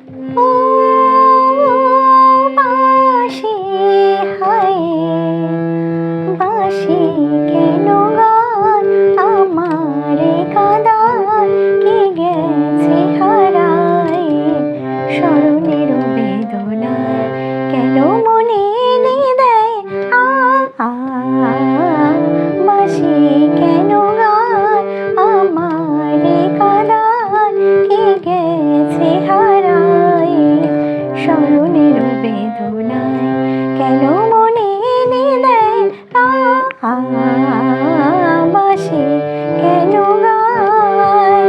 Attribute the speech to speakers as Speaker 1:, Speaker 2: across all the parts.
Speaker 1: ও বাঁশি হায় বাঁশি কেন গান আমারে কাঁদান কি গেছে হারায় স্মরণের বেদনায় কেন মনে এনে দেয় আ বাঁশি কেন গান আমারে কাঁদান কি গেছে হারায় স্মরণের বেদনায় কেন মনে এনে দেয় বাঁশি কেন গায়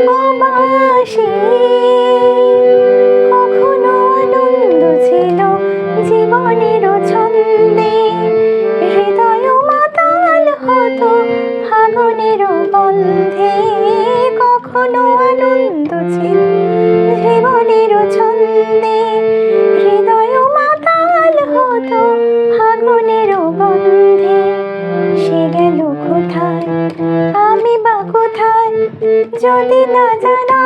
Speaker 1: ও বাঁশি কখনো আনন্দ ছিল জীবনের ছন্দে হৃদয় মাতাল হতো ফাগুনের গন্ধে কখনো আনন্দ ছিল জীবনের ছন্দে হৃদয় মাতাল হতো ফাগুনের গন্ধে সে গেল কোথায় আমি বা কোথায় যদি না জানা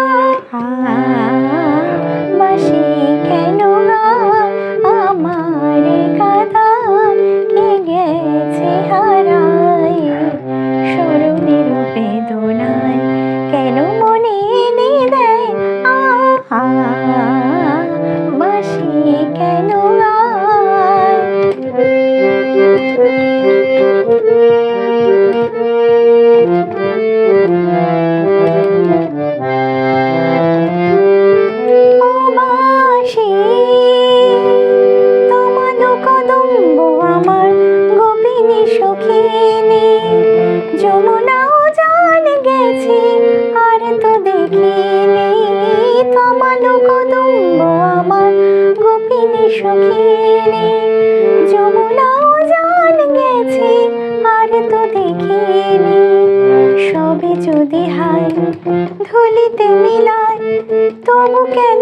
Speaker 1: বাঁশি কেন গান আমারে কাঁদান কি গেছে হারায় স্মরণের বেদনায় কেন মনে এনে দেয় বাঁশি কেন গায় ও বাঁশি তোমালো কদম্ব আমার গোপিনী সখিনী যমুনাও জান গেছি আর তো দেখিনি তোমালো কদম্ব আমার গোপিনী সখিনী যমুনাও জান গেছি আর তো দেখিনি সবে যদি হায় ধুলিতে মিলায় তবু কেন